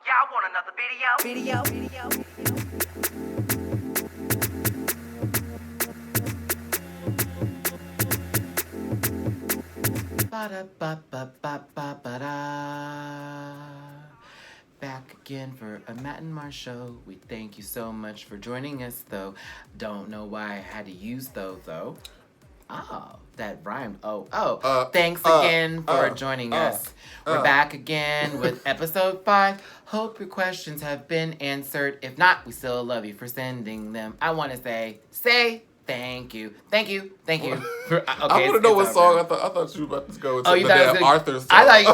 Y'all want another video? Back again for a Mat&Mar Show. We thank you so much for joining us, though. Don't know why I had to use though. Oh, that rhymed. Thanks again for joining us. We're back again with episode 5. Hope your questions have been answered. If not, we still love you for sending them. I want to say thank you. Okay, I want to know what song. I thought you were about to go into the damn Arthur song. Really?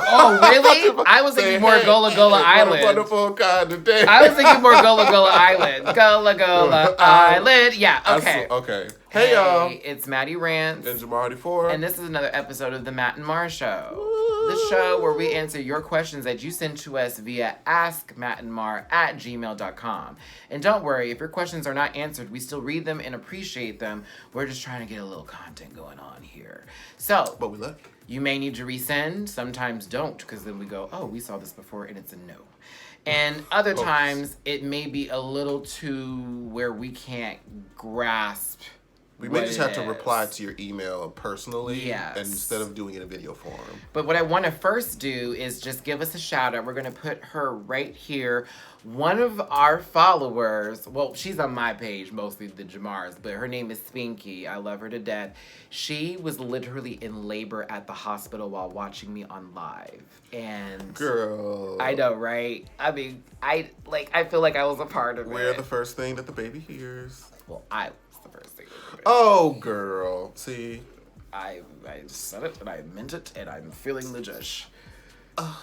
I was thinking more Gola Gola Island. Wonderful kind of day. I was thinking more Gola Gola Island. Gola Gola Island. Yeah, okay. Okay. Hey, y'all. It's Matty Rants. And Jamar84. And this is another episode of the Mat&Mar Show. The show where we answer your questions that you send to us via askmatnmar@gmail.com. And don't worry, if your questions are not answered, we still read them and appreciate them. We're just trying to get a little content going on here. So, but we love you may need to resend. Sometimes don't, because then we go, oh, we saw this before, and it's a no. And other times, it may be a little too where we can't grasp. We may just have to reply to your email personally instead of doing it in video form. But what I want to first do is just give us a shout out. We're going to put her right here. One of our followers, well, she's on my page, mostly the Jamar's, but her name is Spinky. I love her to death. She was literally in labor at the hospital while watching me on live. And girl, I know, right? I mean, I feel like I was a part of it. We're the first thing that the baby hears. Well, I was the first thing. Oh, girl. See? I said it, and I meant it, and I'm feeling the jush. Oh,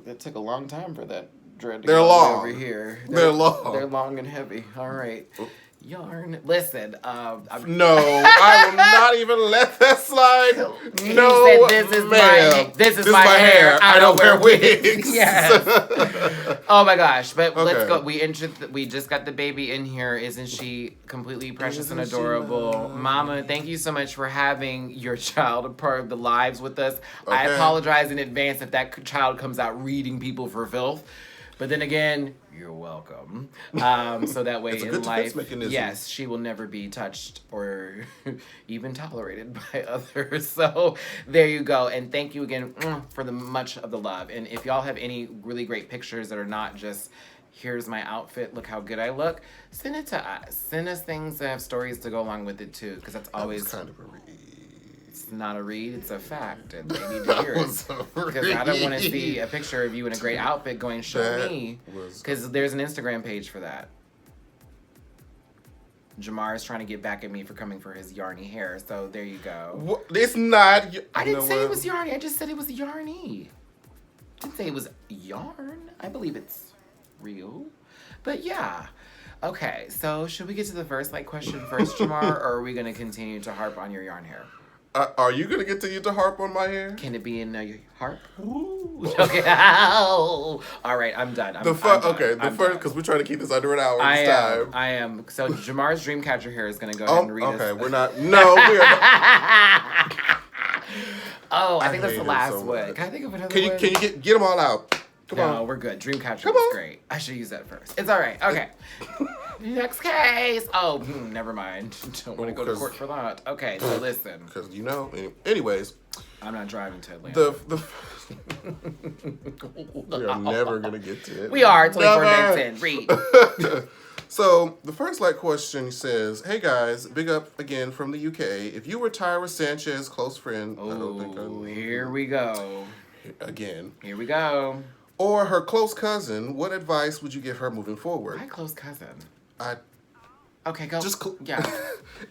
it took a long time for that dread to They're go long. Over here. They're long. They're long and heavy. All right. Yarn. Listen. No, I will not even let that slide. No, This is my hair. I don't wear wigs. Yes. Oh my gosh! But let's go. We just got the baby in here. Isn't she completely precious and adorable? Mama, thank you so much for having your child a part of the lives with us. Okay. I apologize in advance if that child comes out reading people for filth. But then again, you're welcome. So that way in life, yes, she will never be touched or even tolerated by others. So there you go. And thank you again for the much of the love. And if y'all have any really great pictures that are not just, here's my outfit, look how good I look, send it to us. Send us things that have stories to go along with it too. Because that's always kind of a read. It's not a read, it's a fact, and they need to hear it. Because I don't want to see a picture of you in a great outfit going, show me. Because there's an Instagram page for that. Jamar is trying to get back at me for coming for his yarny hair, so there you go. What? It's not. I didn't say it was yarny, I just said it was yarny. I didn't say it was yarn. I believe it's real. But yeah. Okay, so should we get to the first question first, Jamar, or are we going to continue to harp on your yarn hair? Are you going to continue to harp on my hair? Can it be in your harp? Ooh. Okay. All right, I'm done. I'm done. Because we're trying to keep this under an hour this time. I am. So Jamar's Dreamcatcher hair is going to go ahead and read us. Okay, we're not. No, we're not. I think that's the last one. Can I think of another one? Can you get them all out? Come on. No, we're good. Dreamcatcher was great. I should use that first. It's all right. Okay. Next case. Oh, never mind. Don't want to go to court for that. Okay, so listen. Because anyways. I'm not driving to Atlanta. We are never going to get to it. We are. 24 minutes in. Read. So, the first question says, hey guys, big up again from the UK. If you were Tyra Sanchez's close friend. Oh, here we go. Again. Here we go. Or her close cousin, what advice would you give her moving forward? My close cousin. Okay, go. Yeah.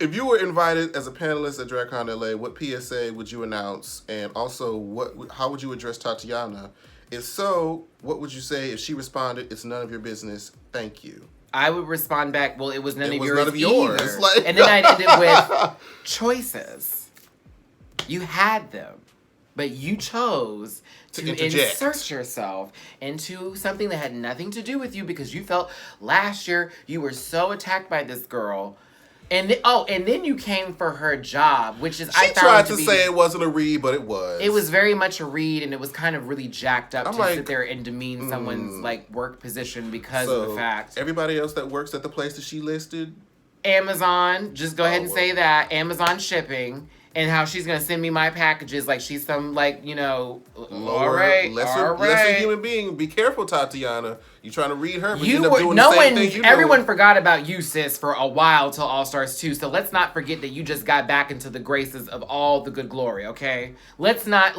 If you were invited as a panelist at DragCon LA, what PSA would you announce? And also, how would you address Tatiana? If so, what would you say if she responded, it's none of your business, thank you? I would respond back, well, it was none of yours. Like, and then I'd end it with choices. You had them. But you chose to insert yourself into something that had nothing to do with you because you felt last year you were so attacked by this girl And then you came for her job, which is She tried to say it wasn't a read, but it was. It was very much a read, and it was kind of really jacked up to like, sit there and demean someone's like work position because of the fact. Everybody else that works at the place that she listed, Amazon, just go ahead and say that Amazon shipping. And how she's gonna send me my packages like she's some lesser human being. Be careful, Tatiana. You trying to read her, but you everyone forgot about you, sis, for a while till All Stars 2. So let's not forget that you just got back into the graces of all the good glory. Okay, let's not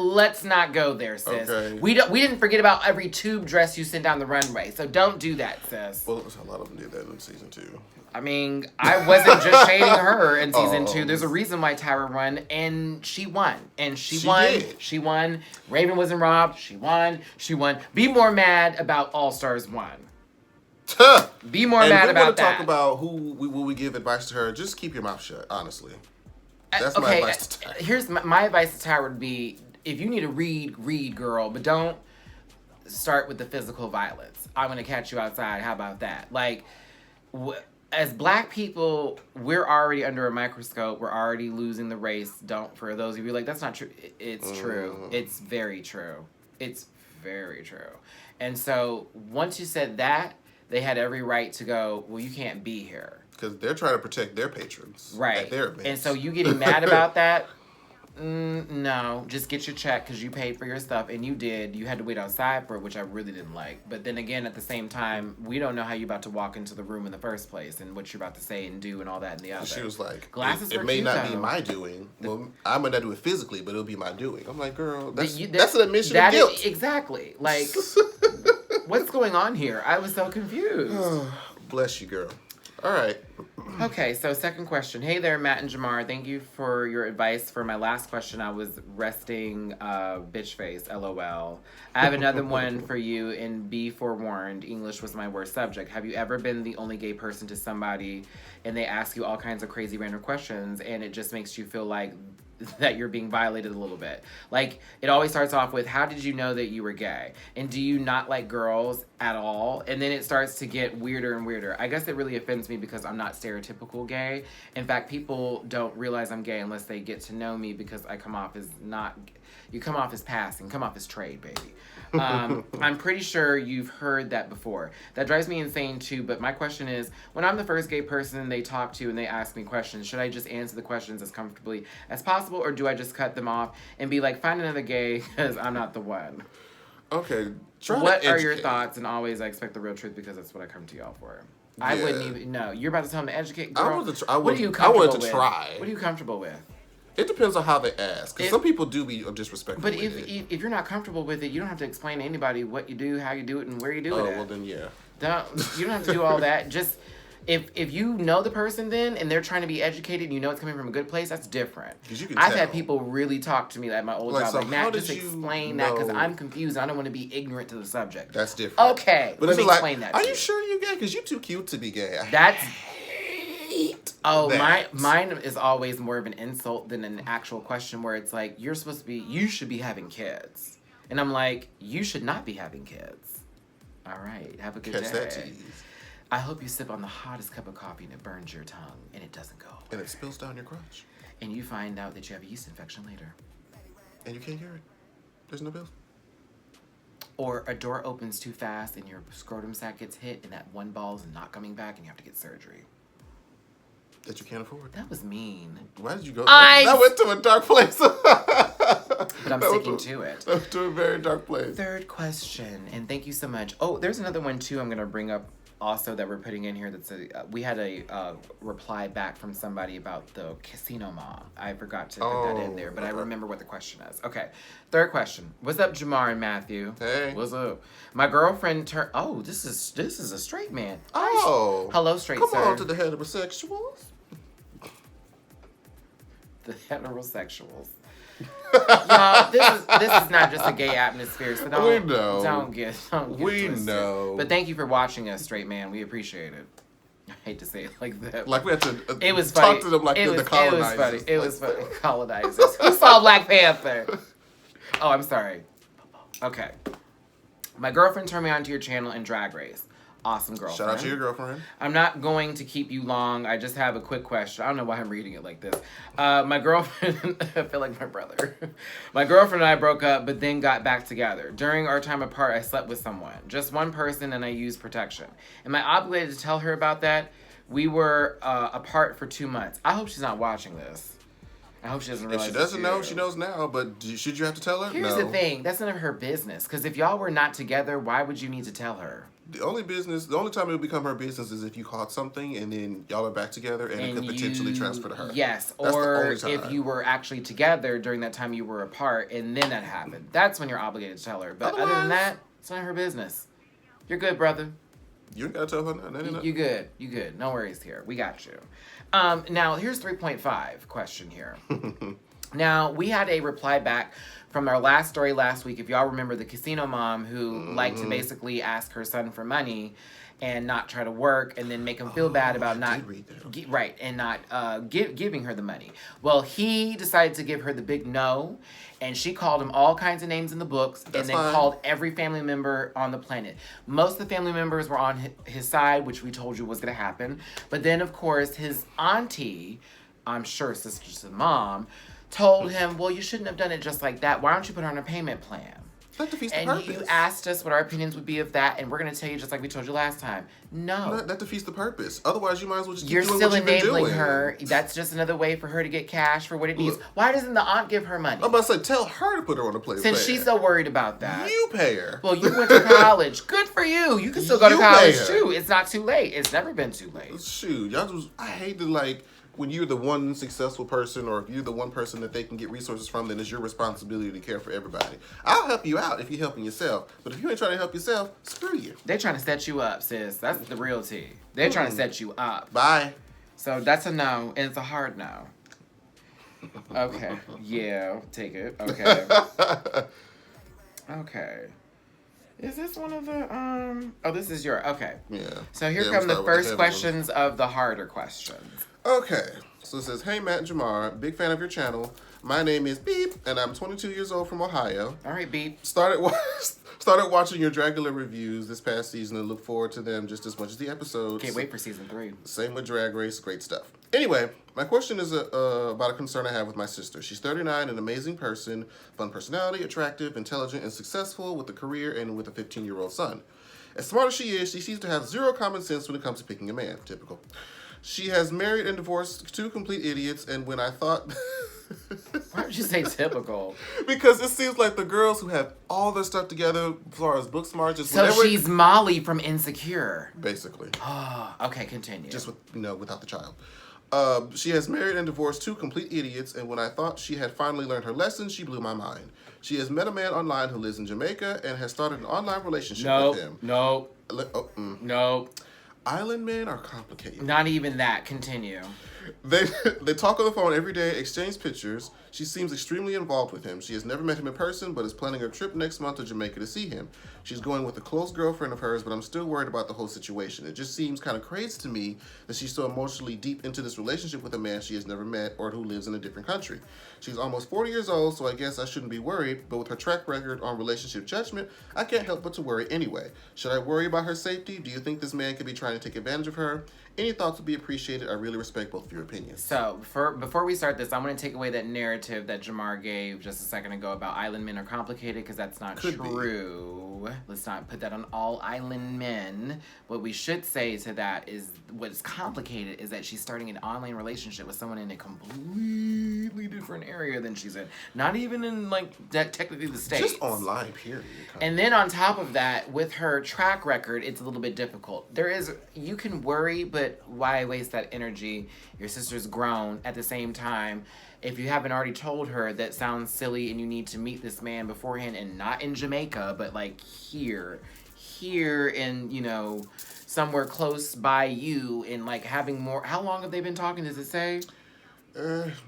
go there, sis. Okay. We didn't forget about every tube dress you sent down the runway. So don't do that, sis. Well, a lot of them did that in season 2. I mean, I wasn't just shading her in season 2. There's a reason why Tyra won, and she won. And she won. Did. She won. Raven wasn't robbed. She won. She won. Be more mad about All Stars 1. Be more mad about that. Talk about who will we give advice to her. Just keep your mouth shut, honestly. That's my advice to Tyra. Here's my advice to Tyra would be, if you need to read, girl, but don't start with the physical violence. I'm going to catch you outside. How about that? Like, as black people, we're already under a microscope. We're already losing the race. For those of you like, that's not true. It's true. It's very true. It's very true. And so once you said that, they had every right to go, well, you can't be here. Because they're trying to protect their patrons. Right. At their events. And so you getting mad about that? No, just get your check because you paid for your stuff, and you did. You had to wait outside for it, which I really didn't like. But then again, at the same time, we don't know how you're about to walk into the room in the first place and what you're about to say and do and all that and the other. She was like, glasses it may not be my doing. Well, I might not do it physically, but it'll be my doing. I'm like, girl, that's an admission of guilt. Exactly. Like, what's going on here? I was so confused. Bless you, girl. All right. Okay, so second question. Hey there, Matt and Jamar. Thank you for your advice. For my last question, I was resting bitch face, LOL. I have another one for you, and be forewarned, English was my worst subject. Have you ever been the only gay person to somebody, and they ask you all kinds of crazy random questions, and it just makes you feel like that you're being violated a little bit? Like, it always starts off with, how did you know that you were gay? And do you not like girls at all? And then it starts to get weirder and weirder. I guess it really offends me because I'm not stereotypical gay. In fact, people don't realize I'm gay unless they get to know me, because I come off as not... You come off as passing, come off as trade, baby. I'm pretty sure you've heard that before. That drives me insane too, but my question is, when I'm the first gay person they talk to and they ask me questions, should I just answer the questions as comfortably as possible, or do I just cut them off and be like, find another gay because I'm not the one? Okay. What are your thoughts? And always, I expect the real truth because that's what I come to y'all for. Yeah. I wouldn't even... No, you're about to tell them to educate? Girl, I wanted to try. What are you comfortable with? It depends on how they ask. Because some people do be disrespectful. But if you're not comfortable with it, you don't have to explain to anybody what you do, how you do it, and where you do it. Oh, well then, yeah. You don't have to do all that. Just if you know the person then, and they're trying to be educated, and you know it's coming from a good place, that's different. I've had people really talk to me at my old job, like, Matt, just explain that because I'm confused. I don't want to be ignorant to the subject. That's different. Okay, but let me explain that. Are you sure you're gay? Because you're too cute to be gay. Mine is always more of an insult than an actual question, where it's like, you should be having kids. And I'm like, you should not be having kids. All right, have a good day. That tease. I hope you sip on the hottest cup of coffee and it burns your tongue and it doesn't go away. And it spills down your crotch. And you find out that you have a yeast infection later. And you can't hear it. There's no bills. Or a door opens too fast and your scrotum sac gets hit and that one ball is not coming back and you have to get surgery. That you can't afford. That was mean. Why did you go there? That went to a dark place. But I'm sticking to it. That went to a very dark place. Third question, and thank you so much. Oh, there's another one too I'm going to bring up also that we're putting in here. We had a reply back from somebody about the casino mom. I forgot to put that in there, but I remember what the question is. Okay, third question. What's up, Jamar and Matthew? Hey. What's up? My girlfriend turned... Oh, this is a straight man. Oh. Hello, straight Come sir. on to the heterosexuals. The heterosexuals. Y'all, this is not just a gay atmosphere, so don't get twisted. Know. But thank you for watching us, straight man. We appreciate it. I hate to say it like that. Like we had to it was talk funny. to them like they're the colonizers. It was funny. Colonizers. Who saw Black Panther? Oh, I'm sorry. Okay. My girlfriend turned me onto your channel in Drag Race. awesome girlfriend. Shout out to your girlfriend. I'm not going to keep you long. I just have a quick question. I don't know why I'm reading it like this. My girlfriend, I feel like my brother. My girlfriend and I broke up, but then got back together. During our time apart, I slept with someone. Just one person, and I used protection. Am I obligated to tell her about that? We were apart for 2 months. I hope she's not watching this. I hope she doesn't realize. If she doesn't know, she knows now. But should you have to tell her? Here's the thing. That's none of her business. Because if y'all were not together, why would you need to tell her? The only time it would become her business is if you caught something and then y'all are back together and it could potentially transfer to her. Yes, That's or if you were actually together during that time you were apart and then that happened. That's when you're obligated to tell her. But other than that, it's not her business. You're good, brother. You ain't got to tell her nothing. You good. You good. No worries here. We got you. Now, here's 3.5 question here. Now, we had a reply back from our last story last week. If y'all remember the casino mom who liked to basically ask her son for money and not try to work and then make him feel bad about not giving her the money. Well, he decided to give her the big no, and she called him all kinds of names in the books called every family member on the planet. Most of the family members were on his side, which we told you was going to happen. But then, of course, his auntie, I'm sure sister's mom, told him, well, you shouldn't have done it just like that. Why don't you put her on a payment plan? That defeats the purpose. purpose. You asked us what our opinions would be of that, and we're going to tell you just like we told you last time. No. That defeats the purpose. Otherwise, you might as well just keep You're doing still what you've been enabling doing. her. That's just another way for her to get cash for what it needs. Why doesn't the aunt give her money? I'm about to say, tell her to put her on the play. Since she's so worried about that. You pay her. Well, you went to college. Good for you. You can still go to college, too. It's not too late. It's never been too late. Shoot. I hate to, when you're the one successful person or if you're the one person that they can get resources from, then it's your responsibility to care for everybody. I'll help you out if you're helping yourself. But if you ain't trying to help yourself, screw you. They're trying to set you up, sis. That's the real tea. They're trying to set you up. Bye. So that's a no, and it's a hard no. Okay. Yeah, take it. Okay. Okay. Is this one of the, Oh, this is your, okay. Yeah. So here come the first questions of the harder questions. Okay, so it says, hey, Matt and Jamar, big fan of your channel. My name is Beep, and I'm 22 years old from Ohio. All right, Beep. Started watching your Dragula reviews this past season and look forward to them just as much as the episodes. Can't wait for season 3. Same with Drag Race, great stuff. Anyway, my question is about a concern I have with my sister. She's 39, an amazing person, fun personality, attractive, intelligent, and successful with a career and with a 15-year-old son. As smart as she is, she seems to have zero common sense when it comes to picking a man. Typical. She has married and divorced 2 complete idiots, and when I thought... Why would you say typical? Because it seems like the girls who have all their stuff together as far as book smart, just so she's Molly from Insecure. Basically. Oh, okay, continue. Just without the child. She has married and divorced 2 complete idiots, and when I thought she had finally learned her lesson, she blew my mind. She has met a man online who lives in Jamaica and has started an online relationship with him. No. Island men are complicated. Not even that. Continue. They talk on the phone every day, exchange pictures. She seems extremely involved with him. She has never met him in person, but is planning a trip next month to Jamaica to see him. She's going with a close girlfriend of hers, but I'm still worried about the whole situation. It just seems kind of crazy to me that she's so emotionally deep into this relationship with a man she has never met or who lives in a different country. She's almost 40 years old, so I guess I shouldn't be worried, but with her track record on relationship judgment, I can't help but to worry anyway. Should I worry about her safety? Do you think this man could be trying to take advantage of her? Any thoughts would be appreciated. I really respect both of your opinions. So, before we start this, I'm going to take away that narrative that Jamar gave just a second ago about island men are complicated, because that's not true. Let's not put that on all island men. What we should say to that is what's complicated is that she's starting an online relationship with someone in a completely different area than she's in. Not even in, technically the States. Just online, period. And then on top of that, with her track record, it's a little bit difficult. You can worry, but why waste that energy? Your sister's grown. At the same time, if you haven't already told her that sounds silly and you need to meet this man beforehand, and not in Jamaica, but here in, somewhere close by you, and having more. How long have they been talking? Does it say?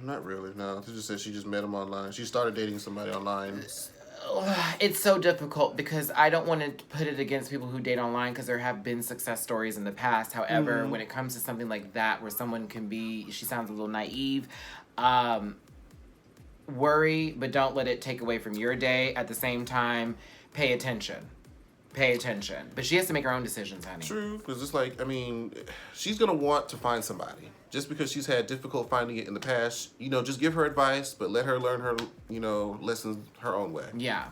Not really, no. It just says she just met him online. She started dating somebody online. It's so difficult because I don't want to put it against people who date online, because there have been success stories in the past. However, when it comes to something like that where someone can be, she sounds a little naive, worry, but don't let it take away from your day. At the same time, pay attention. pay attention. But she has to make her own decisions, honey. True, because it's like, I mean, she's going to want to find somebody. Just because she's had difficult finding it in the past, you know, just give her advice, but let her learn her, you know, lessons her own way. Yeah.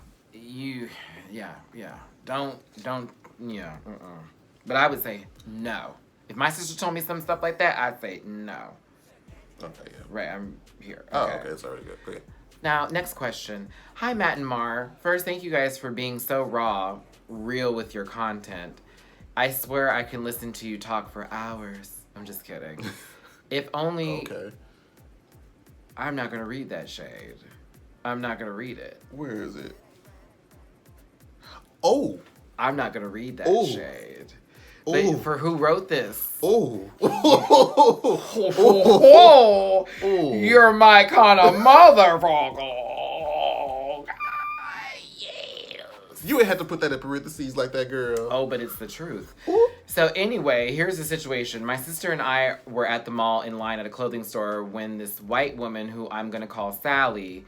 Don't. But I would say no. If my sister told me some stuff like that, I'd say no. Okay, yeah. Right, I'm here. Okay. Oh, okay, it's already good. Okay. Now, next question. Hi, Matt and Mar. First, thank you guys for being so real with your content. I swear I can listen to you talk for hours. I'm just kidding. If only... Okay. I'm not going to read that shade. I'm not going to read it. Where is it? Oh! I'm not going to read that shade. Ooh. But for who wrote this? Oh. You're my kind of motherfucker. You ain't had to put that in parentheses like that, girl. Oh, but it's the truth. Ooh. So anyway, here's the situation. My sister and I were at the mall in line at a clothing store when this white woman, who I'm going to call Sally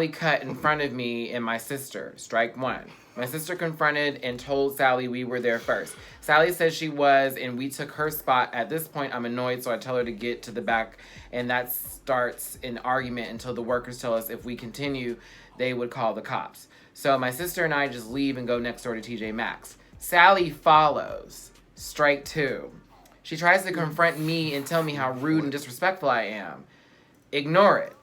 cut in front of me and my sister. Strike one. My sister confronted and told Sally we were there first. Sally says she was, and we took her spot. At this point, I'm annoyed, so I tell her to get to the back, and that starts an argument until the workers tell us if we continue, they would call the cops. So my sister and I just leave and go next door to TJ Maxx. Sally follows. Strike two. She tries to confront me and tell me how rude and disrespectful I am. Ignore it.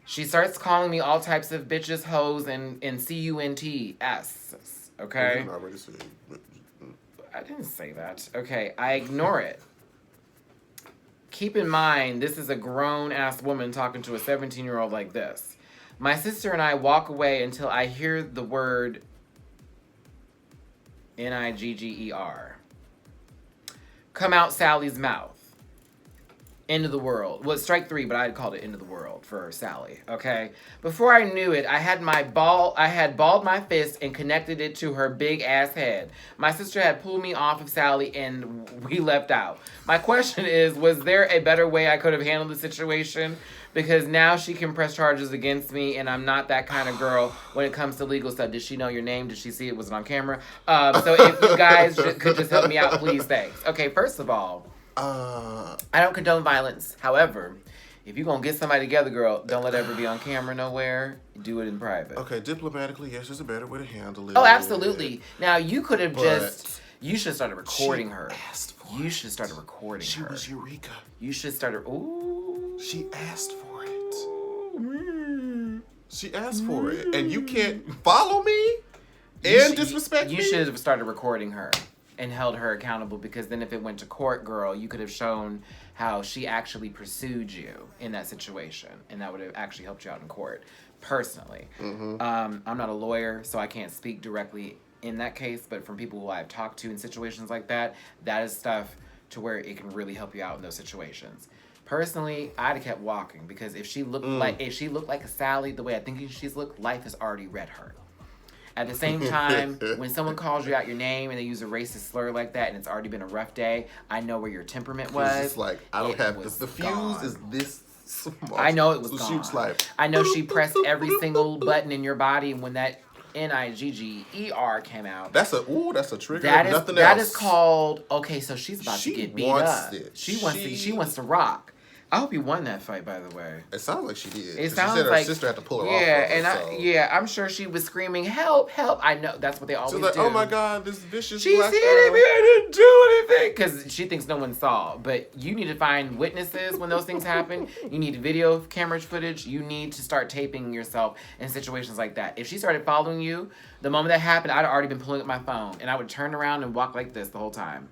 She starts calling me all types of bitches, hoes, and C-U-N-T-S. Okay? I didn't say that. Okay, I ignore it. Keep in mind, this is a grown-ass woman talking to a 17-year-old like this. My sister and I walk away until I hear the word Nigger come out Sally's mouth. End of the world. Well, strike three, but I called it end of the world for Sally, okay? Before I knew it, I had balled my fist and connected it to her big ass head. My sister had pulled me off of Sally and we left out. My question is, was there a better way I could have handled the situation? Because now she can press charges against me and I'm not that kind of girl when it comes to legal stuff. Did she know your name? Did she see it? Was it on camera? So if you guys could just help me out, please, thanks. Okay, first of all, I don't condone violence. However, if you're going to get somebody together, girl, don't let it ever be on camera nowhere. Do it in private. Okay, diplomatically, yes, there's a better way to handle it. Oh, absolutely. Now, you could have you should have started recording her. You should have started recording her. She was Eureka. You should start ooh. She asked for it. She asked for it. And you can't follow me and disrespect me? You should have started recording her and held her accountable, because then if it went to court, girl, you could have shown how she actually pursued you in that situation, and that would have actually helped you out in court, personally. Mm-hmm. I'm not a lawyer, so I can't speak directly in that case, but from people who I've talked to in situations like that, that is stuff to where it can really help you out in those situations. Personally, I'd have kept walking, because if she looked like a Sally the way I think she's looked, life has already read her. At the same time, when someone calls you out your name and they use a racist slur like that and it's already been a rough day, I know where your temperament was. It's like, I don't have the fuse is this small. I know it was gone. Like, I know she pressed every single button in your body, and when that Nigger came out. That's a trigger. That is called, okay, so she's about to get beat up. She wants to rock. I hope you won that fight, by the way. It sounds like she did. It sounds she said like her sister had to pull her off. I'm sure she was screaming, "Help! Help!" I know that's what they always do. She's like, "Oh my God, this vicious." She's hitting me. I didn't do anything, because she thinks no one saw. But you need to find witnesses when those things happen. You need video camera footage. You need to start taping yourself in situations like that. If she started following you, the moment that happened, I'd already been pulling up my phone and I would turn around and walk like this the whole time.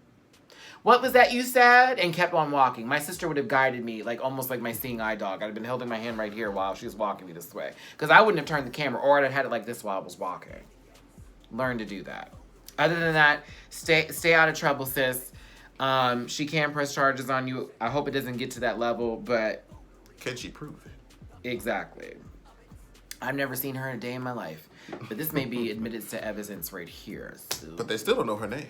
What was that you said? And kept on walking. My sister would have guided me, like almost like my seeing eye dog. I'd have been holding my hand right here while she was walking me this way. Because I wouldn't have turned the camera, or I'd have had it like this while I was walking. Learn to do that. Other than that, stay out of trouble, sis. She can press charges on you. I hope it doesn't get to that level, but... Can she prove it? Exactly. I've never seen her in a day in my life. But this may be admitted to evidence right here. So. But they still don't know her name.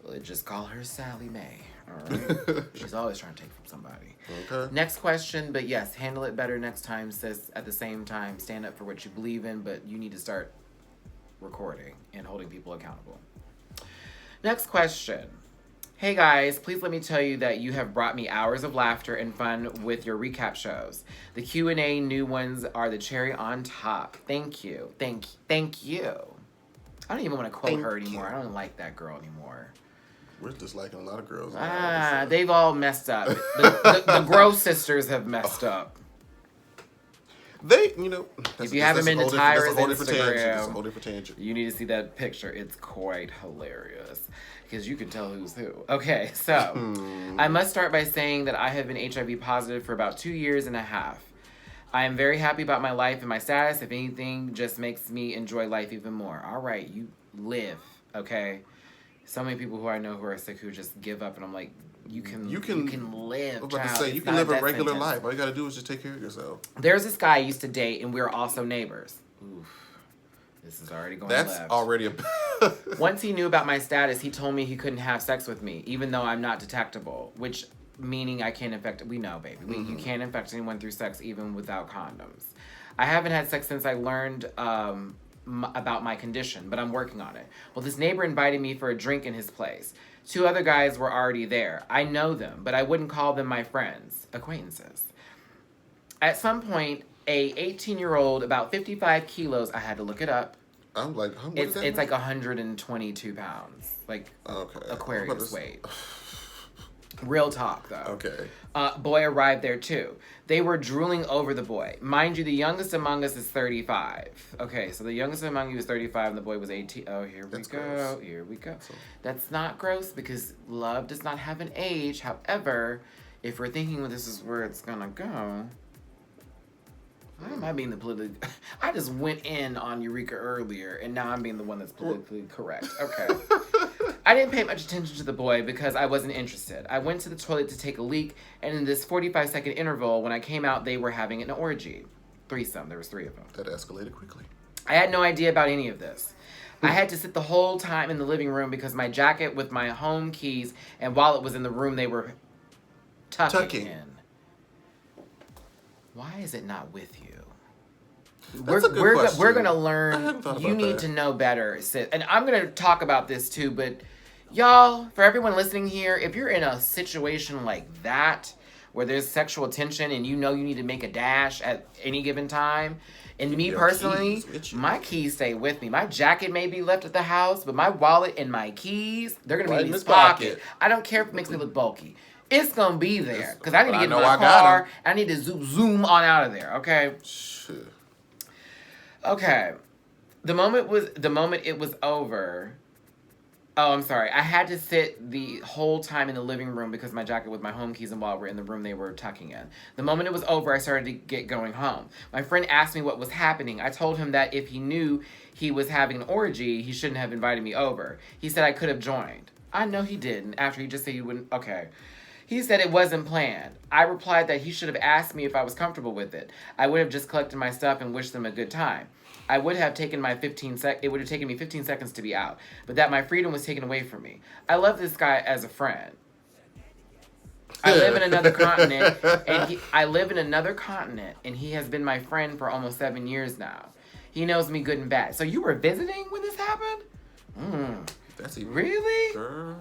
Well, just call her Sally Mae, all right? She's always trying to take from somebody. Okay. Next question, but yes, handle it better next time, sis. At the same time, stand up for what you believe in, but you need to start recording and holding people accountable. Next question. Hey guys, please let me tell you that you have brought me hours of laughter and fun with your recap shows. The Q&A new ones are the cherry on top. Thank you. Thank you. I don't even want to quote her anymore. I don't like that girl anymore. We're just liking a lot of girls. They've all messed up. The Grove sisters have messed up. They, if you haven't been to Tyra's Instagram, you need to see that picture. It's quite hilarious because you can tell who's who. Okay, so I must start by saying that I have been HIV positive for about 2.5 years. I am very happy about my life and my status. If anything, just makes me enjoy life even more. All right, you live, okay? So many people who I know who are sick who just give up, and I'm like, you can live. I was about to say, you can live a regular life. All you gotta do is just take care of yourself. There's this guy I used to date, and we were also neighbors. Oof. This is already going left. That's already a... Once he knew about my status, he told me he couldn't have sex with me, even though I'm not detectable, which meaning I can't infect... We know, baby. You can't infect anyone through sex, even without condoms. I haven't had sex since I learned about my condition, but I'm working on it. Well, this neighbor invited me for a drink in his place. 2 other guys were already there. I know them, but I wouldn't call them my friends. Acquaintances. At some point, a 18-year-old, about 55 kilos, I had to look it up. I'm like, it's like 122 pounds. Like, Aquarius weight. Real talk, though. Okay. Boy arrived there, too. They were drooling over the boy. Mind you, the youngest among us is 35. Okay, so the youngest among you is 35 and the boy was 18. Oh, here we go. Gross. Here we go. That's not gross because love does not have an age. However, if we're thinking this is where it's going to go... Why am I being the politically... I just went in on Eureka earlier, and now I'm being the one that's politically correct. Okay. I didn't pay much attention to the boy because I wasn't interested. I went to the toilet to take a leak, and in this 45-second interval, when I came out, they were having an orgy. Threesome. There was 3 of them. That escalated quickly. I had no idea about any of this. I had to sit the whole time in the living room because my jacket with my home keys and wallet was in the room they were tucking in. Why is it not with you? We're gonna learn. You need to know better, sis. And I'm gonna talk about this too. But y'all, for everyone listening here, if you're in a situation like that where there's sexual tension and you know you need to make a dash at any given time, and me personally, my keys stay with me. My jacket may be left at the house, but my wallet and my keys, they're gonna be in his pocket. I don't care if it makes me look bulky. It's gonna be there because I need to get in my car. I need to zoom on out of there. Okay. Shit. Okay. The moment it was over. Oh, I'm sorry. I had to sit the whole time in the living room because my jacket with my home keys and wallet were in the room they were tucking in. The moment it was over, I started to get going home. My friend asked me what was happening. I told him that if he knew he was having an orgy, he shouldn't have invited me over. He said I could have joined. I know he didn't. After he just said he wouldn't. Okay. He said it wasn't planned. I replied that he should have asked me if I was comfortable with it. I would have just collected my stuff and wished them a good time. It would have taken me 15 seconds to be out, but that my freedom was taken away from me. I love this guy as a friend. I live in another continent, and he has been my friend for almost 7 years now. He knows me good and bad. So you were visiting when this happened? That's even... Really? Girl.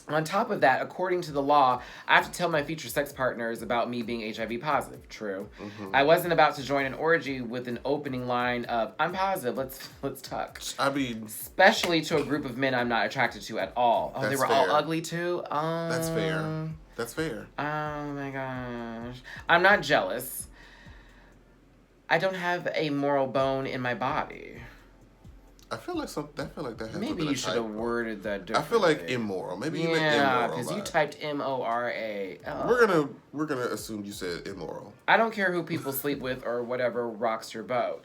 On top of that, according to the law, I have to tell my future sex partners about me being HIV positive. True. Mm-hmm. I wasn't about to join an orgy with an opening line of, I'm positive, let's tuck. I mean... Especially to a group of men I'm not attracted to at all. Oh, they were all ugly too? That's fair. That's fair. Oh my gosh. I'm not jealous. I don't have a moral bone in my body. I feel like that has maybe you should have worded that differently. I feel like immoral. Maybe you meant immoral. Yeah, because you typed M-O-R-A. Oh. We're gonna assume you said immoral. I don't care who people sleep with or whatever rocks your boat.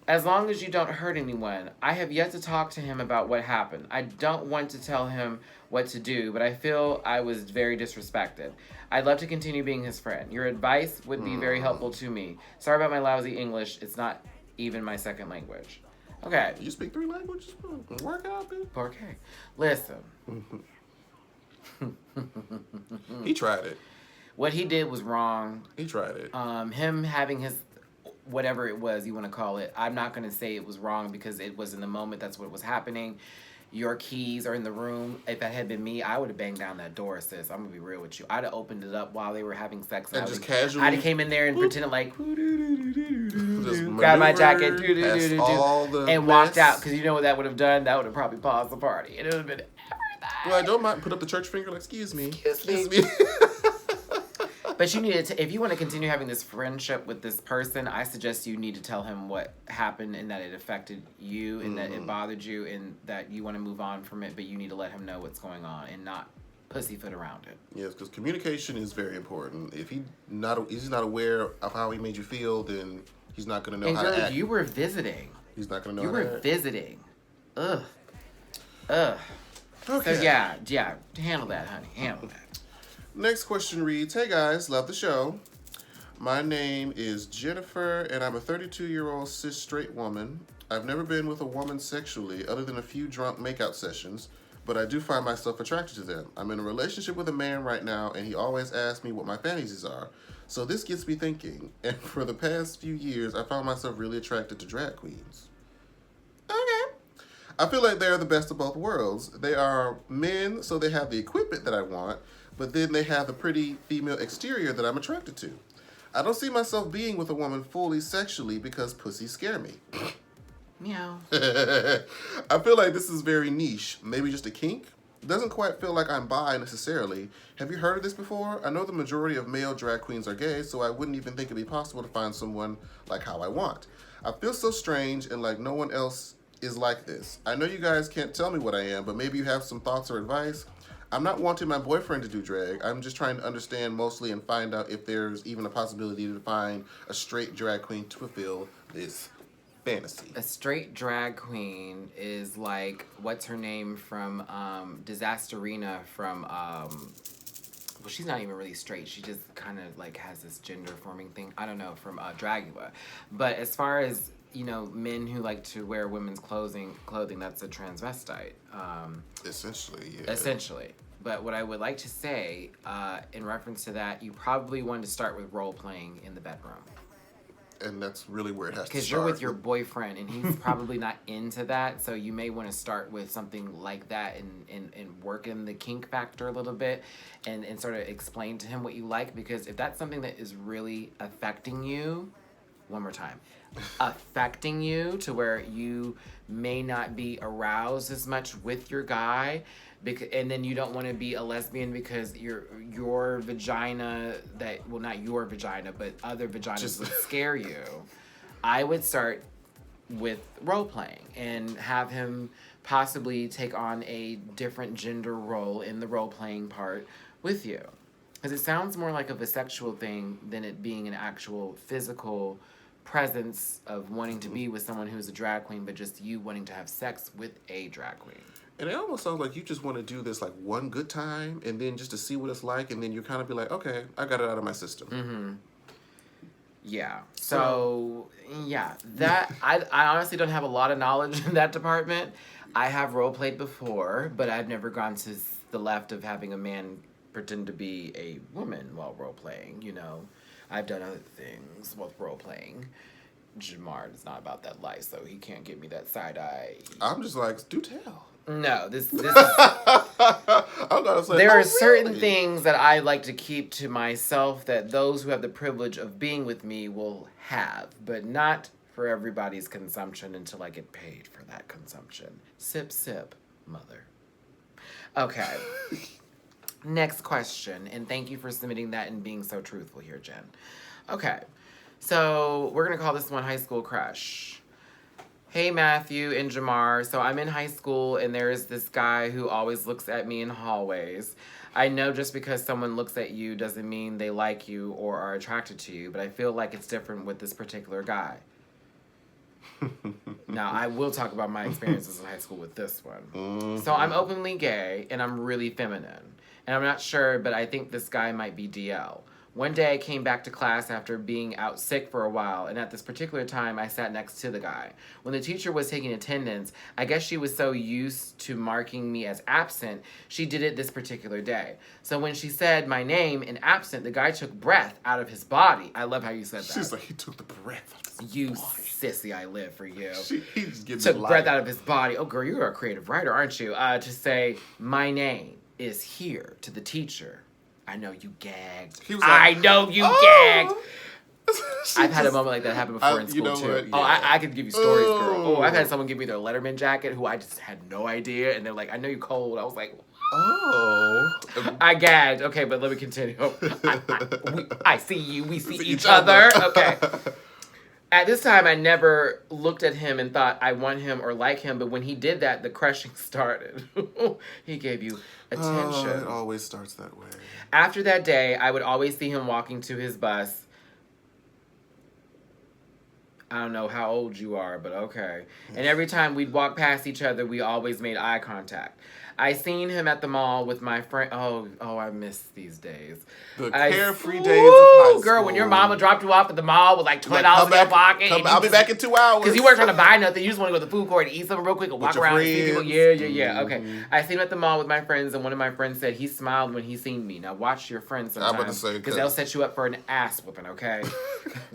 As long as you don't hurt anyone. I have yet to talk to him about what happened. I don't want to tell him what to do, but I feel I was very disrespected. I'd love to continue being his friend. Your advice would be very helpful to me. Sorry about my lousy English. It's not even my second language. Okay. You speak 3 languages? Work out, dude. Okay. Listen. He tried it. What he did was wrong. He tried it. Him having his whatever it was you want to call it. I'm not going to say it was wrong because it was in the moment. That's what was happening. Your keys are in the room. If that had been me, I would have banged down that door, sis. I'm going to be real with you. I'd have opened it up while they were having sex. And just casually. I'd have came in there and pretended like, just grab my jacket, and walked out. Because you know what that would have done? That would have probably paused the party. And it would have been everything. Well, I don't mind. Put up the church finger like, excuse me. Excuse me. But you need to, if you want to continue having this friendship with this person, I suggest you need to tell him what happened and that it affected you and that it bothered you and that you want to move on from it, but you need to let him know what's going on and not pussyfoot around it. Yes, because communication is very important. If he's not aware of how he made you feel, then he's not going to know how to act. You were visiting. He's not going to know how to act. You were visiting. Ugh. Okay. So yeah, handle that, honey. Handle that. Next question reads, hey guys, love the show. My name is Jennifer, and I'm a 32-year-old cis straight woman. I've never been with a woman sexually other than a few drunk makeout sessions, but I do find myself attracted to them. I'm in a relationship with a man right now, and he always asks me what my fantasies are. So this gets me thinking, and for the past few years, I found myself really attracted to drag queens. Okay. I feel like they're the best of both worlds. They are men, so they have the equipment that I want, but then they have the pretty female exterior that I'm attracted to. I don't see myself being with a woman fully sexually because pussies scare me. Meow. I feel like this is very niche. Maybe just a kink? Doesn't quite feel like I'm bi necessarily. Have you heard of this before? I know the majority of male drag queens are gay, so I wouldn't even think it'd be possible to find someone like how I want. I feel so strange and like no one else is like this. I know you guys can't tell me what I am, but maybe you have some thoughts or advice. I'm not wanting my boyfriend to do drag. I'm just trying to understand mostly and find out if there's even a possibility to find a straight drag queen to fulfill this fantasy. A straight drag queen is like, what's her name from Disasterina from, well, she's not even really straight. She just kind of like has this gender forming thing. I don't know, from Dragula. But as far as, you know, men who like to wear women's clothing, that's a transvestite. Essentially, yeah. Essentially. But what I would like to say, in reference to that, you probably want to start with role-playing in the bedroom. And that's really where it has to start. Because you're with your boyfriend, and he's probably not into that, so you may want to start with something like that and work in the kink factor a little bit and sort of explain to him what you like, because if that's something that is really affecting you, one more time, affecting you to where you may not be aroused as much with your guy, and then you don't want to be a lesbian because your vagina not your vagina, but other vaginas would scare you. I would start with role playing and have him possibly take on a different gender role in the role playing part with you, because it sounds more like of a sexual thing than it being an actual physical presence of wanting to be with someone who's a drag queen, but just you wanting to have sex with a drag queen. And it almost sounds like you just want to do this like one good time and then just to see what it's like, and then you kind of be like, okay, I got it out of my system. Mm-hmm. Yeah. So yeah, that I honestly don't have a lot of knowledge in that department. I have role played before, but I've never gone to the left of having a man pretend to be a woman while role playing. You know, I've done other things with role playing. Jamar is not about that life, so he can't give me that side eye. I'm just like, do tell. No, this is... I'm gonna say, there are certain things that I like to keep to myself that those who have the privilege of being with me will have, but not for everybody's consumption until I get paid for that consumption. Sip, sip, mother. Okay. Next question, and thank you for submitting that and being so truthful here, Jen. Okay, so we're going to call this one High School Crush. Hey, Matthew and Jamar. So I'm in high school, and there is this guy who always looks at me in hallways. I know just because someone looks at you doesn't mean they like you or are attracted to you, but I feel like it's different with this particular guy. Now, I will talk about my experiences in high school with this one. Mm-hmm. So I'm openly gay, and I'm really feminine. And I'm not sure, but I think this guy might be DL. One day I came back to class after being out sick for a while, and at this particular time I sat next to the guy. When the teacher was taking attendance, I guess she was so used to marking me as absent, she did it this particular day. So when she said my name in absent, the guy took breath out of his body. I love how you said that. She's like, he took the breath out of his You body. sissy, I live for you. He's getting Took breath out of his body. Oh, girl, you're a creative writer, aren't you? To say, my name is here to the teacher. I know you gagged. He was like, I know you gagged. I've had a moment like that happen before in school, too. What? Yeah. Oh, I could give you stories, girl. Oh, I've had someone give me their Letterman jacket who I just had no idea. And they're like, I know you cold. I was like, oh. I gagged. Okay, but let me continue. I see you. We see each other. Okay. At this time, I never looked at him and thought I want him or like him, but when he did that, the crushing started. He gave you attention. It always starts that way. After that day, I would always see him walking to his bus. I don't know how old you are, but okay. And every time we'd walk past each other, we always made eye contact. I seen him at the mall with my friend. Oh, I miss these days. The carefree days of high school. Girl, when your mama dropped you off at the mall with like $20 in your pocket. I'll be back in 2 hours. Because you weren't trying to buy nothing. You just want to go to the food court and eat something real quick and walk around and see people. Yeah. Mm-hmm. Okay. I seen him at the mall with my friends, and one of my friends said he smiled when he seen me. Now watch your friends sometimes. I'm about to say, because they'll set you up for an ass whooping, okay?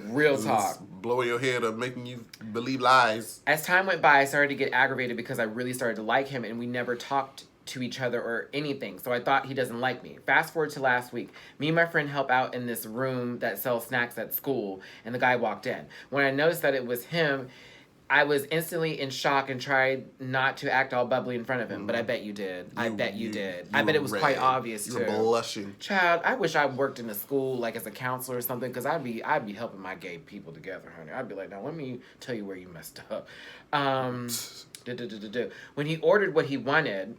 Real talk. Blowing your head up, making you believe lies. As time went by, I started to get aggravated because I really started to like him, and we never talked to each other or anything, so I thought he doesn't like me. Fast forward to last week. Me and my friend help out in this room that sells snacks at school, and the guy walked in. When I noticed that it was him, I was instantly in shock and tried not to act all bubbly in front of him, but I bet you did. I bet you did. I bet it was quite obvious, too. You were blushing. Child, I wish I worked in a school, like, as a counselor or something, because I'd be helping my gay people together, honey. I'd be like, now, let me tell you where you messed up. When he ordered what he wanted,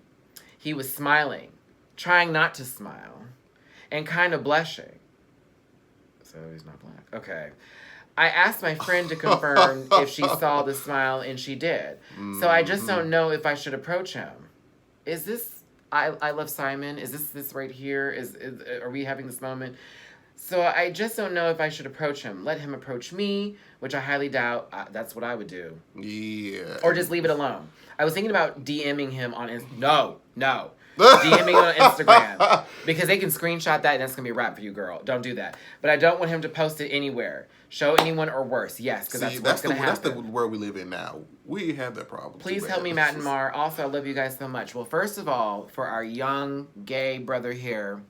he was smiling, trying not to smile, and kind of blushing. So he's not black. Okay. I asked my friend to confirm if she saw the smile, and she did. So I just don't know if I should approach him. Is this I Love Simon? Is this right here? Are we having this moment? So I just don't know if I should approach him. Let him approach me, which I highly doubt. That's what I would do. Yeah. Or just leave it alone. I was thinking about DMing him on No. DMing on Instagram. Because they can screenshot that and that's going to be a wrap for you, girl. Don't do that. But I don't want him to post it anywhere. Show anyone or worse. Yes, because that's what's going to happen. That's the world we live in now. We have that problem. Please help me, Mat&Mar. Also, I love you guys so much. Well, first of all, for our young gay brother here,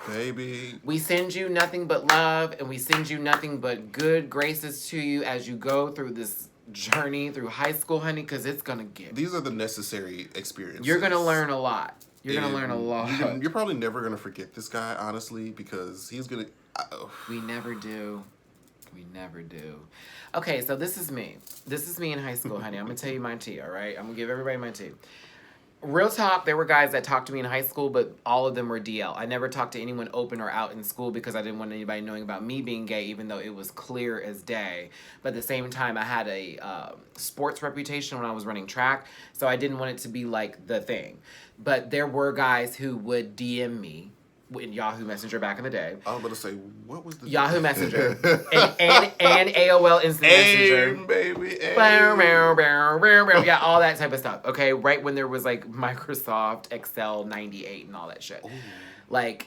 baby, we send you nothing but love, and we send you nothing but good graces to you as you go through this journey through high school, honey, because it's going to get... These are the necessary experiences. You're going to learn a lot. You're going to learn a lot. You're probably never going to forget this guy, honestly, because he's going to... We never do. We never do. Okay, so this is me. This is me in high school, honey. I'm going to tell you my tea, all right? I'm going to give everybody my tea. Real talk, there were guys that talked to me in high school, but all of them were DL. I never talked to anyone open or out in school because I didn't want anybody knowing about me being gay, even though it was clear as day. But at the same time, I had a sports reputation when I was running track, so I didn't want it to be like the thing. But there were guys who would DM me in Yahoo Messenger back in the day. I was about to say, what was the... Yahoo Messenger. and AOL Instant Messenger. Baby. Yeah, all that type of stuff. Okay, right when there was like Microsoft Excel 98 and all that shit. Ooh. Like,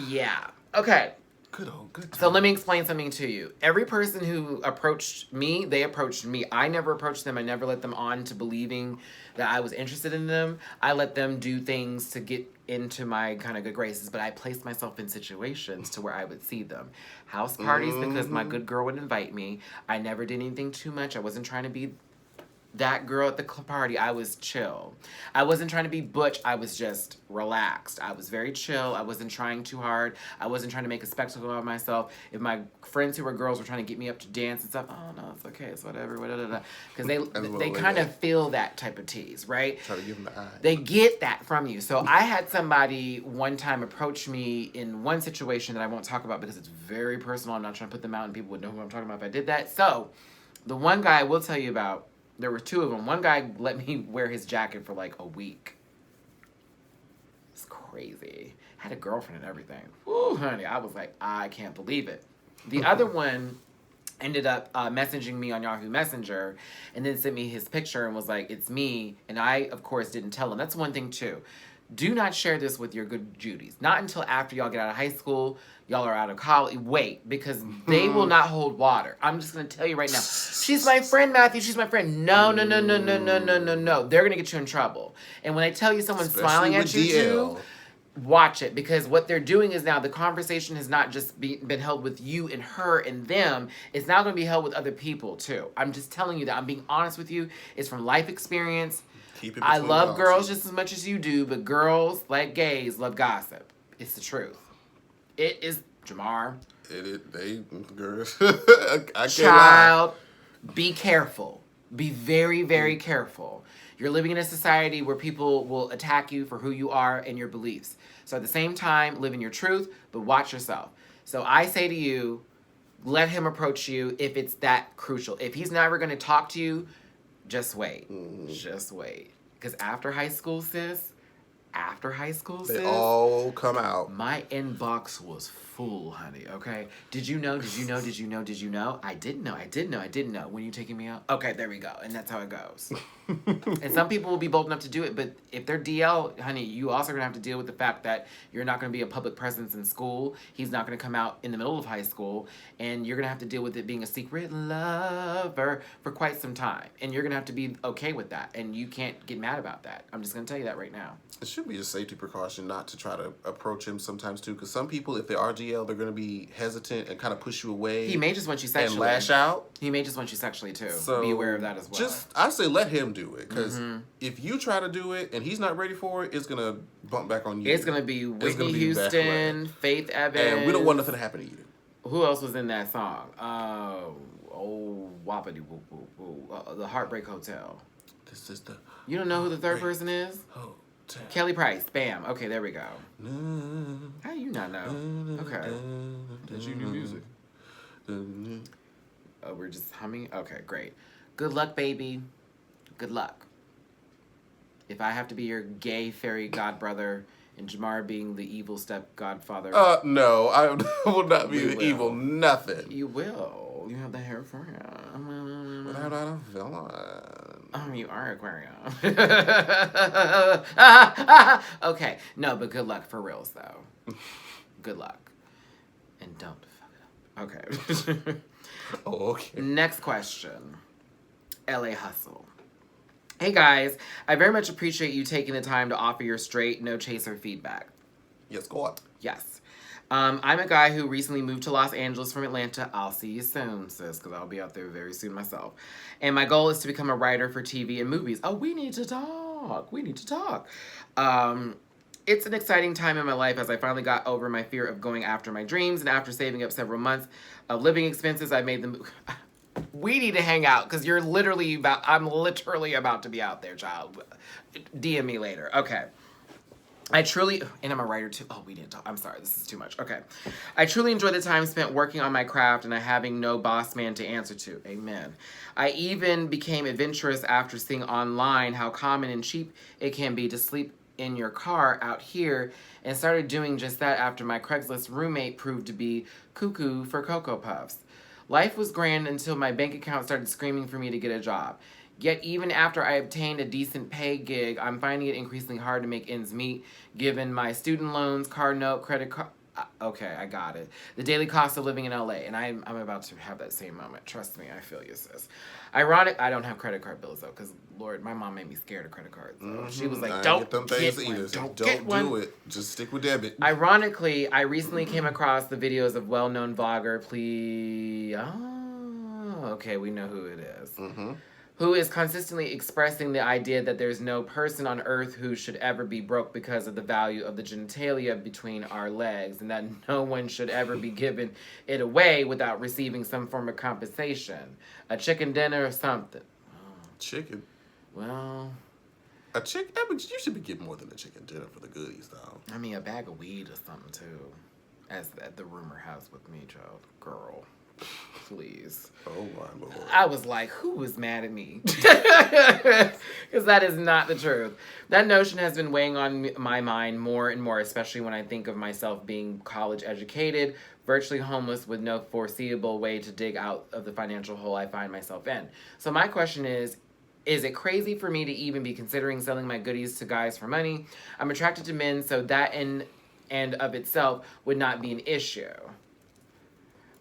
yeah. Okay. Good time. So let me explain something to you. Every person who approached me, they approached me. I never approached them. I never let them on to believing that I was interested in them. I let them do things to get into my kind of good graces, but I placed myself in situations to where I would see them. House parties, because my good girl would invite me. I never did anything too much. I wasn't trying to be that girl at the party. I was chill. I wasn't trying to be butch. I was just relaxed. I was very chill. I wasn't trying too hard. I wasn't trying to make a spectacle of myself. If my friends who were girls were trying to get me up to dance and stuff, oh no, it's okay, it's whatever, because they kind of feel that type of tease, right? Try to give them the eye. They get that from you. So I had somebody one time approach me in one situation that I won't talk about because it's very personal. I'm not trying to put them out and people would know who I'm talking about if I did that. So the one guy I will tell you about, there were two of them. One guy let me wear his jacket for like a week. It's crazy. Had a girlfriend and everything. Ooh, honey, I was like, I can't believe it. The other one ended up messaging me on Yahoo Messenger and then sent me his picture and was like, it's me. And I, of course, didn't tell him. That's one thing, too. Do not share this with your good Judies. Not until after y'all get out of high school, y'all are out of college. Wait, because they will not hold water. I'm just going to tell you right now. She's my friend, Matthew. She's my friend. No. They're going to get you in trouble. And when I tell you someone's smiling at you, too, watch it, because what they're doing is now the conversation has not just been held with you and her and them. It's now going to be held with other people too. I'm just telling you that. I'm being honest with you. It's from life experience. I love girls just as much as you do, but girls, like gays, love gossip. It's the truth. It is, Jamar. Girls. I can't Child, lie. Be careful. Be very, very careful. You're living in a society where people will attack you for who you are and your beliefs. So at the same time, live in your truth, but watch yourself. So I say to you, let him approach you if it's that crucial. If he's never going to talk to you, just wait. Just wait. Because after high school, sis, they all come out. My inbox was full, honey, okay? Did you know? I didn't know. When you taking me out? Okay, there we go. And that's how it goes. And some people will be bold enough to do it, but if they're DL, honey, you also are going to have to deal with the fact that you're not going to be a public presence in school. He's not going to come out in the middle of high school, and you're going to have to deal with it being a secret lover for quite some time. And you're going to have to be okay with that, and you can't get mad about that. I'm just going to tell you that right now. It should be a safety precaution not to try to approach him sometimes, too, because some people, if they are DL, they're going to be hesitant and kind of push you away. He may just want you sexually. And lash out. He may just want you sexually, too. So be aware of that as well. I say let him do it, because if you try to do it and he's not ready for it, it's going to bump back on you. It's going to be Whitney Houston, Faith Evans. And we don't want nothing to happen to you. Who else was in that song? Whoppity woo woo woo. The Heartbreak Hotel. This is the... You don't know who the third person is? Hotel. Kelly Price. Bam. Okay, there we go. How do you not know? Okay. Did you do music? Oh, we're just humming? Okay, great. Good luck, baby. Good luck. If I have to be your gay fairy godbrother and Jamar being the evil step godfather. No, I will not be the evil nothing. You will. You have the hair for him. But I'm not a villain. You are Aquarium. Okay. No, but good luck for reals, though. Good luck. And don't fuck it up. Okay. Oh, okay. Next question. LA Hustle. Hey guys, I very much appreciate you taking the time to offer your straight, no chaser feedback. Yes, go on. Yes. I'm a guy who recently moved to Los Angeles from Atlanta. I'll see you soon, sis, because I'll be out there very soon myself. And my goal is to become a writer for TV and movies. Oh, we need to talk. It's an exciting time in my life as I finally got over my fear of going after my dreams. And after saving up several months of living expenses, I made the move. We need to hang out because I'm literally about to be out there, child. DM me later. Okay. And I'm a writer too. Oh, we didn't talk. I'm sorry. This is too much. Okay. I truly enjoy the time spent working on my craft and having no boss man to answer to. Amen. I even became adventurous after seeing online how common and cheap it can be to sleep in your car out here, and started doing just that after my Craigslist roommate proved to be cuckoo for Cocoa Puffs. Life was grand until my bank account started screaming for me to get a job. Yet even after I obtained a decent pay gig, I'm finding it increasingly hard to make ends meet, given my student loans, car note, credit card... Okay, I got it. The daily cost of living in LA, and I'm about to have that same moment. Trust me, I feel you, sis. Ironic, I don't have credit card bills, though, because, Lord, my mom made me scared of credit cards. She was like, don't get one. Don't do it. Just stick with debit. Ironically, I recently came across the videos of well-known vlogger, okay, we know who it is. Who is consistently expressing the idea that there's no person on earth who should ever be broke because of the value of the genitalia between our legs, and that no one should ever be given it away without receiving some form of compensation. A chicken dinner or something. Chicken? Well... A chicken? I mean, you should be getting more than a chicken dinner for the goodies, though. I mean, a bag of weed or something, too. As the rumor has with me, child. Girl. please. Oh my Lord. I was like, who was mad at me? Because that is not the truth. That notion has been weighing on my mind more and more, especially when I think of myself being college educated, virtually homeless with no foreseeable way to dig out of the financial hole I find myself in. So my question is it crazy for me to even be considering selling my goodies to guys for money? I'm attracted to men, so that in and of itself would not be an issue.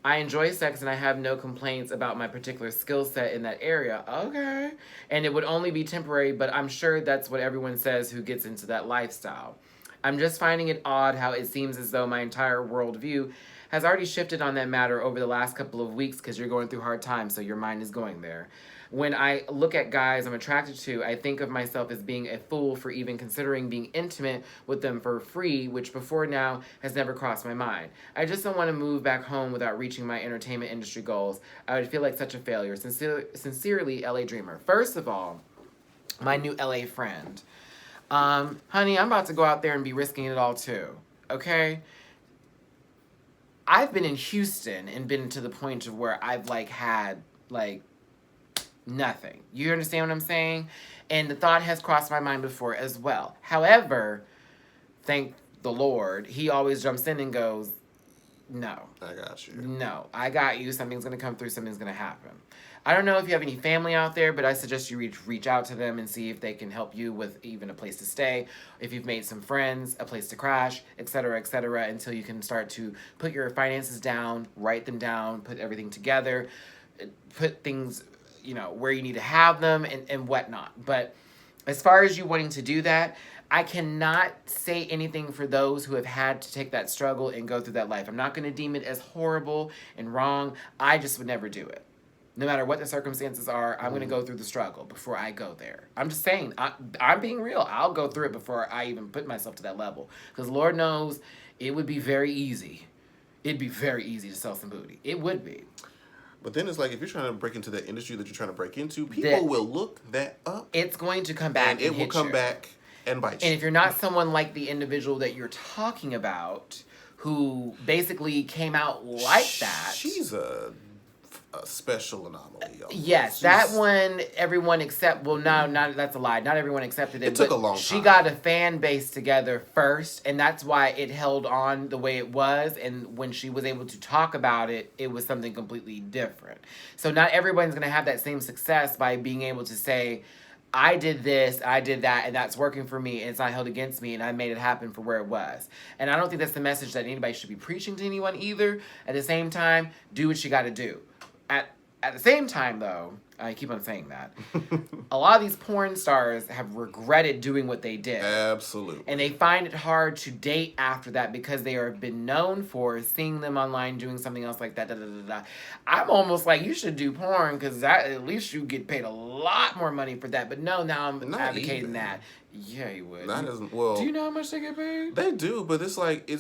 I enjoy sex and I have no complaints about my particular skill set in that area. Okay. And it would only be temporary, but I'm sure that's what everyone says who gets into that lifestyle. I'm just finding it odd how it seems as though my entire worldview has already shifted on that matter over the last couple of weeks because you're going through hard times, so your mind is going there. When I look at guys I'm attracted to, I think of myself as being a fool for even considering being intimate with them for free, which before now has never crossed my mind. I just don't want to move back home without reaching my entertainment industry goals. I would feel like such a failure. Sincerely, LA Dreamer. First of all, my new LA friend. Honey, I'm about to go out there and be risking it all too. Okay? I've been in Houston and been to the point of where I've had nothing. You understand what I'm saying? And the thought has crossed my mind before as well. However, thank the Lord, he always jumps in and goes, no. I got you. No, I got you. Something's going to come through. Something's going to happen. I don't know if you have any family out there, but I suggest you reach out to them and see if they can help you with even a place to stay, if you've made some friends, a place to crash, etc., until you can start to put your finances down, write them down, put everything together, put things, where you need to have them and whatnot. But as far as you wanting to do that, I cannot say anything for those who have had to take that struggle and go through that life. I'm not going to deem it as horrible and wrong. I just would never do it. No matter what the circumstances are, I'm going to go through the struggle before I go there. I'm just saying, I'm being real. I'll go through it before I even put myself to that level. Because Lord knows it would be very easy. It'd be very easy to sell some booty. It would be. But then it's like, if you're trying to break into that industry that you're trying to break into, people will look that up. It's going to come back and it will come back and bite you. And if you're not someone like the individual that you're talking about, who basically came out like that. She's a special anomaly. Yes, that one, everyone except, that's a lie. Not everyone accepted it. It took a long time. She got a fan base together first, and that's why it held on the way it was. And when she was able to talk about it, it was something completely different. So not everyone's going to have that same success by being able to say, I did this, I did that, and that's working for me, and it's not held against me, and I made it happen for where it was. And I don't think that's the message that anybody should be preaching to anyone either. At the same time, do what you got to do. At the same time, though, I keep on saying that, a lot of these porn stars have regretted doing what they did. Absolutely. And they find it hard to date after that because they have been known for seeing them online doing something else like that. I'm almost like, you should do porn because at least you get paid a lot more money for that. But no, now I'm advocating that. Yeah, you would. Not as well. Do you know how much they get paid? They do, but it's like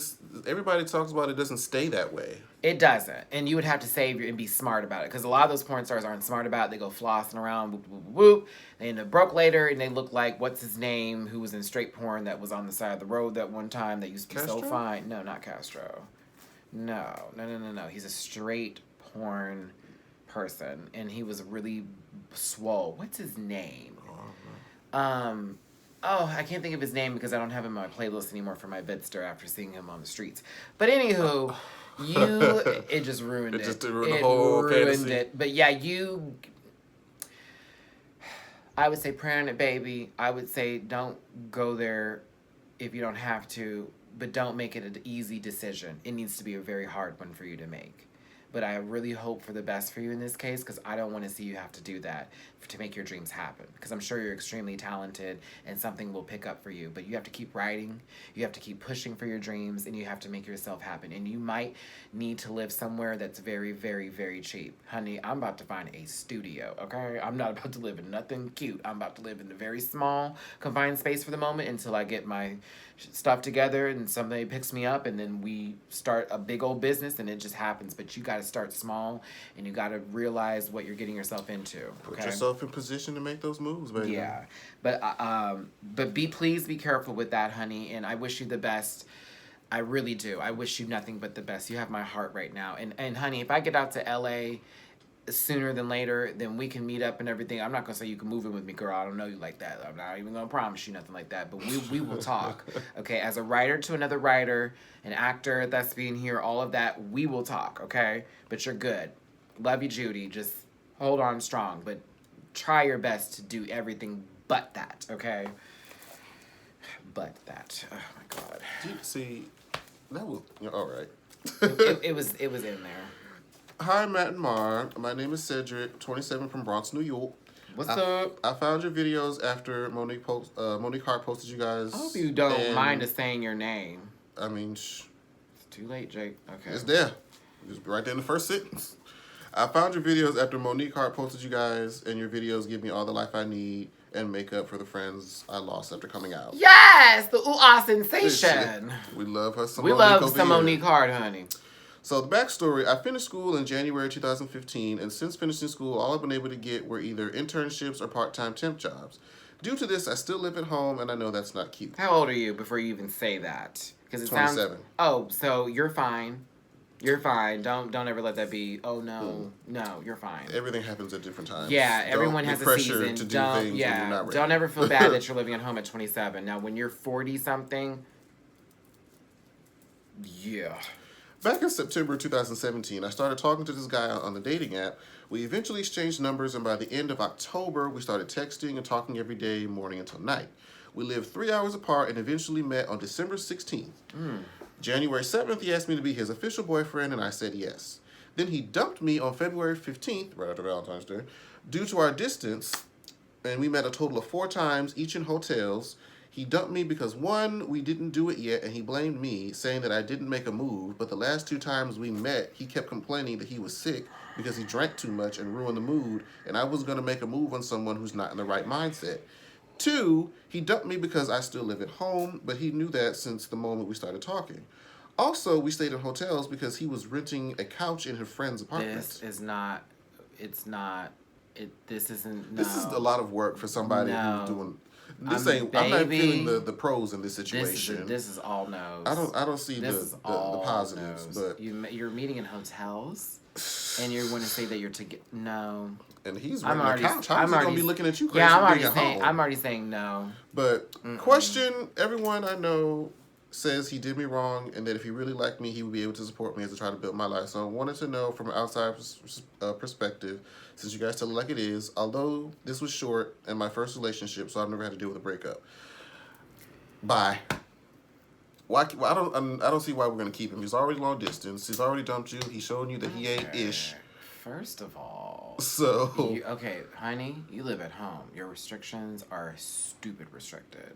everybody talks about it. Doesn't stay that way. It doesn't, and you would have to save and be smart about it because a lot of those porn stars aren't smart about it. They go flossing around, whoop, whoop, whoop. They end up broke later, and they look like what's his name, who was in straight porn that was on the side of the road that one time that used to be Castro? so fine. No, not Castro. No. He's a straight porn person, and he was really swole. What's his name? I can't think of his name because I don't have him on my playlist anymore for my Vidster after seeing him on the streets. But anywho, it just ruined it. It just ruined the whole fantasy. It. But yeah, I would say pray on it, baby. I would say don't go there if you don't have to, but don't make it an easy decision. It needs to be a very hard one for you to make. But I really hope for the best for you in this case because I don't want to see you have to do that to make your dreams happen. Because I'm sure you're extremely talented and something will pick up for you. But you have to keep writing, you have to keep pushing for your dreams, and you have to make yourself happen. And you might need to live somewhere that's very, very, very cheap. Honey, I'm about to find a studio, okay? I'm not about to live in nothing cute. I'm about to live in a very small, confined space for the moment until I get my stuff together and somebody picks me up and then we start a big old business and it just happens. But you got to start small and you got to realize what you're getting yourself into. Okay? Put yourself in position to make those moves, baby. Yeah, but please be careful with that, honey. And I wish you the best. I really do. I wish you nothing but the best. You have my heart right now. And honey, if I get out to LA sooner than later, then we can meet up and everything. I'm not gonna say you can move in with me, girl. I don't know you like that. I'm not even gonna promise you nothing like that. But we will talk. Okay, as a writer to another writer, an actor that's being here, all of that, we will talk. Okay, but you're good. Love you, Judy. Just hold on strong, but try your best to do everything but that. Okay. But that. Oh my God. See, that was all right. it was in there. Hi, Mat&Mar. My name is Cedric, 27 from Bronx, New York. What's up? I found your videos after Monique Hart posted you guys. I hope you don't mind us saying your name. I mean, it's too late, Jake. Okay. It's there. Just right there in the first sentence. I found your videos after Monique Hart posted you guys, and your videos give me all the life I need and make up for the friends I lost after coming out. Yes, the ooh-ah sensation. We love her some We love some Monique Hart, honey. So the backstory, I finished school in January 2015, and since finishing school, all I've been able to get were either internships or part-time temp jobs. Due to this, I still live at home, and I know that's not cute. How old are you before you even say that? Because it 27. Oh, so you're fine. You're fine. Don't ever let that be. Oh no, no, you're fine. Everything happens at different times. Yeah, everyone has a season. To do things when you're not ready. Don't ever feel bad that you're living at home at 27. Now, when you're 40 something, yeah. Back in September 2017, I started talking to this guy on the dating app. We eventually exchanged numbers, and by the end of October, we started texting and talking every day, morning until night. We lived 3 hours apart and eventually met on December 16th. January 7th, he asked me to be his official boyfriend, and I said yes. Then he dumped me on February 15th, right after Valentine's Day, due to our distance, and we met a total of 4 times, each in hotels. He dumped me because, 1, we didn't do it yet, and he blamed me, saying that I didn't make a move, but the last 2 times we met, he kept complaining that he was sick because he drank too much and ruined the mood, and I was going to make a move on someone who's not in the right mindset. 2, he dumped me because I still live at home, but he knew that since the moment we started talking. Also, we stayed in hotels because he was renting a couch in his friend's apartment. This is not, this isn't, no. This is a lot of work for somebody who's doing... I'm not feeling the pros in this situation. This is all no's. I don't see the positives, no's. But you're meeting in hotels, and you're going to say that you're together. No. And he's renting a couch. How's he gonna be looking at you crazy? Yeah, I'm already saying no. But question: everyone I know says he did me wrong, and that if he really liked me, he would be able to support me as I try to build my life. So I wanted to know from an outside perspective, since you guys tell it like it is, although this was short and my first relationship, so I've never had to deal with a breakup. Bye. Why? I don't see why we're gonna keep him. He's already long distance. He's already dumped you. He's showing you that he ain't ish. First of all, so okay, honey, you live at home. Your restrictions are stupid restricted.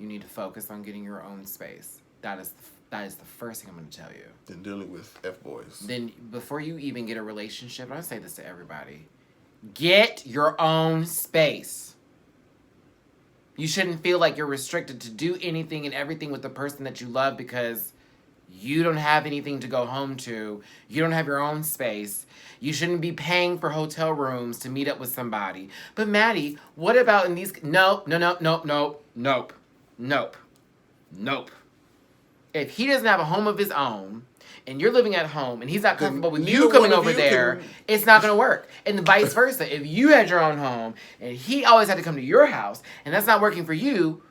You need to focus on getting your own space. That is the first thing I'm going to tell you. Then dealing with F-boys. Then before you even get a relationship, I say this to everybody, get your own space. You shouldn't feel like you're restricted to do anything and everything with the person that you love because you don't have anything to go home to. You don't have your own space. You shouldn't be paying for hotel rooms to meet up with somebody. But Maddie, what about in these... Nope. If he doesn't have a home of his own, and you're living at home, and he's not comfortable with you coming over there, it's not going to work. And vice versa. If you had your own home, and he always had to come to your house, and that's not working for you,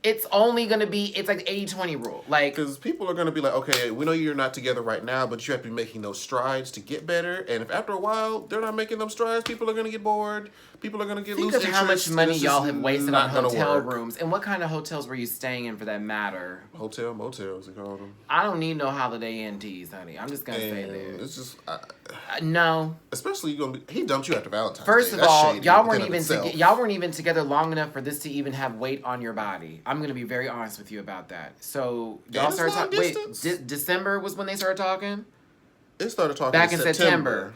it's only going to be, it's like the 80-20 rule. Like, because people are going to be like, okay, we know you're not together right now, but you have to be making those strides to get better. And if after a while they're not making them strides, people are going to get bored. People are going to get loose interest. Think of how much money y'all have wasted on hotel rooms. And what kind of hotels were you staying in for that matter? Hotel motels, they call them. I don't need no Holiday Inn teas, honey. I'm just going to say that. It's just... no. Especially he dumped you after Valentine's First Day. of all, y'all weren't even together long enough for this to even have weight on your body. I'm going to be very honest with you about that. So y'all started talking. Wait, December was when they started talking? It started talking back in September.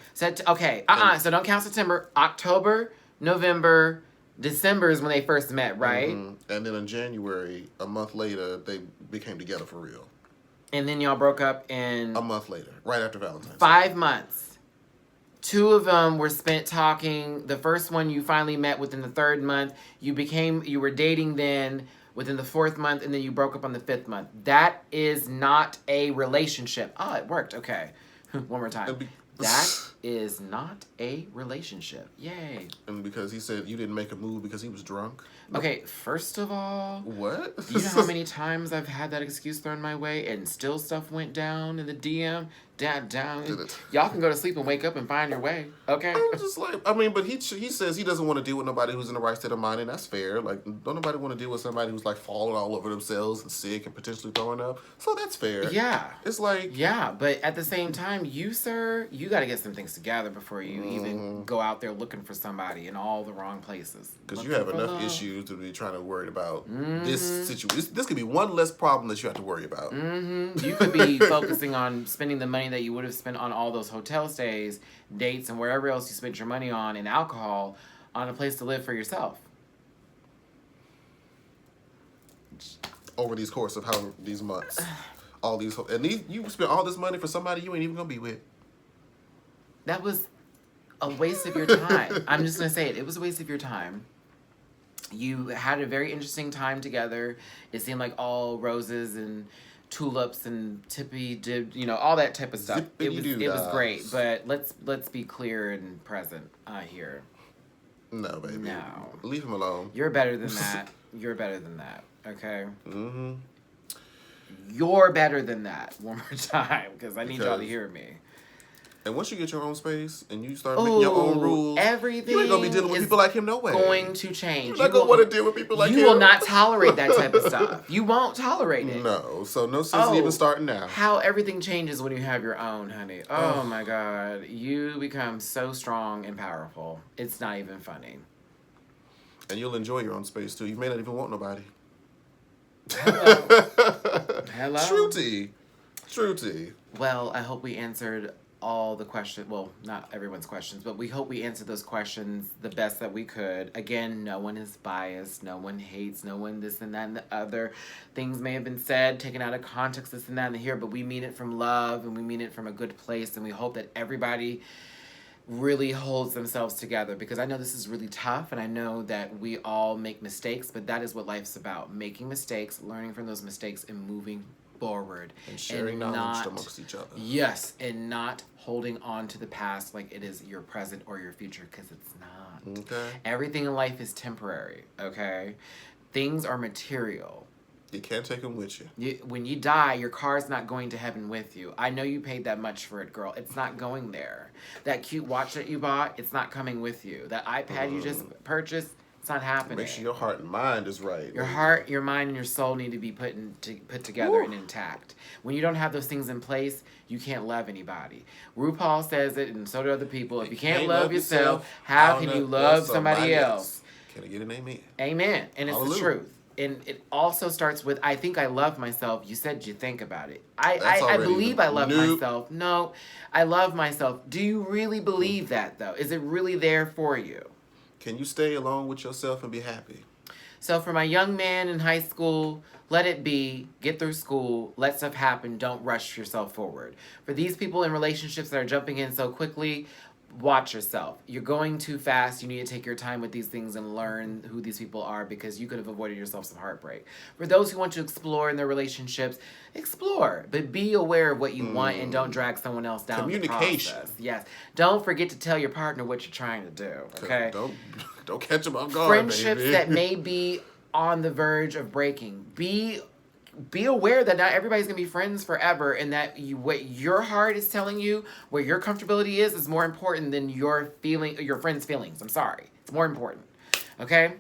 Okay. So don't count September. October, November, December is when they first met, right? Mm-hmm. And then in January, a month later, they became together for real. And then y'all broke up in... A month later, right after Valentine's Day. 5 months. 2 of them were spent talking. The first one you finally met within the 3rd month. You were dating then. within the 4th month, and then you broke up on the 5th month. That is not a relationship. Oh, it worked. Okay. One more time. That is not a relationship. Yay. And because he said you didn't make a move because he was drunk? Okay, first of all... What? Do you know how many times I've had that excuse thrown my way and still stuff went down in the DM? Down. Y'all can go to sleep and wake up and find your way, okay? I'm just like, I mean, but he says he doesn't want to deal with nobody who's in the right state of mind, and that's fair. Like, don't nobody want to deal with somebody who's, like, falling all over themselves and sick and potentially throwing up. So that's fair. Yeah. It's like... Yeah, but at the same time, you, sir, you got to get some things together before you even go out there looking for somebody in all the wrong places. Because you have enough issues to be trying to worry about this situation. This could be one less problem that you have to worry about. You could be focusing on spending the money that you would have spent on all those hotel stays, dates, and wherever else you spent your money on and alcohol on a place to live for yourself. Over these course of these months. You spent all this money for somebody you ain't even going to be with. That was a waste of your time. I'm just going to say it. It was a waste of your time. You had a very interesting time together. It seemed like all roses and tulips and all that type of stuff. It was great, but let's be clear and present here. No, baby. No. Leave him alone. You're better than that. You're better than that. Okay? Mm-hmm. You're better than that. One more time, because I need y'all to hear me. And once you get your own space and you start making your own rules, everything you ain't gonna be dealing with people like him no way. Going to change. You're not gonna want to deal with people like him. You will not tolerate that type of stuff. You won't tolerate it. No, so no sense in even starting now. How everything changes when you have your own, honey. Oh my God, you become so strong and powerful. It's not even funny. And you'll enjoy your own space too. You may not even want nobody. Hello. True tea. Well, I hope we answered all the questions. Well, not everyone's questions, but we hope we answered those questions the best that we could. Again, no one is biased. No one hates. No one this and that and the other. Things may have been said, taken out of context, this and that and here, but we mean it from love and we mean it from a good place, and we hope that everybody really holds themselves together, because I know this is really tough, and I know that we all make mistakes, but that is what life's about. Making mistakes, learning from those mistakes, and moving forward. And sharing knowledge amongst each other. Yes, and not holding on to the past like it is your present or your future, because it's not. Okay. Everything in life is temporary, okay? Things are material. You can't take them with you. When you die, your car's not going to heaven with you. I know you paid that much for it, girl. It's not going there. That cute watch that you bought, it's not coming with you. That iPad you just purchased, it's not happening. Make sure your heart and mind is right. Your heart, your mind, and your soul need to be put together and intact. When you don't have those things in place, you can't love anybody. Rupaul says it, and so do other people. If you can't love yourself, how can you love somebody else? Can I get an amen? Amen. And it's the truth. And it also starts with, I think I love myself. You said you think about it. I believe I love myself. No, I love myself. Do you really believe that, though? Is it really there for you? Can you stay alone with yourself and be happy? So for my young man in high school, let it be. Get through school. Let stuff happen. Don't rush yourself forward. For these people in relationships that are jumping in so quickly, watch yourself. You're going too fast. You need to take your time with these things and learn who these people are, because you could have avoided yourself some heartbreak. For those who want to explore in their relationships, explore, but be aware of what you want and don't drag someone else down the process. Yes. Don't forget to tell your partner what you're trying to do, okay? Don't catch them off guard, Friendships baby. that may be on the verge of breaking. Be aware that not everybody's going to be friends forever, and that what your heart is telling you, where your comfortability is more important than your friend's feelings. I'm sorry. It's more important. Okay?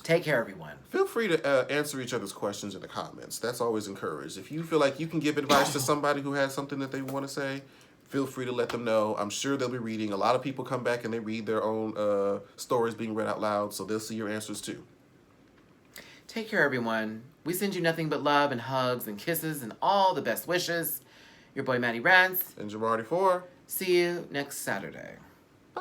Take care, everyone. Feel free to answer each other's questions in the comments. That's always encouraged. If you feel like you can give advice to somebody who has something that they want to say, feel free to let them know. I'm sure they'll be reading. A lot of people come back and they read their own stories being read out loud, so they'll see your answers too. Take care, everyone. We send you nothing but love and hugs and kisses and all the best wishes. Your boy, Matty Rants. And Jamar84. See you next Saturday.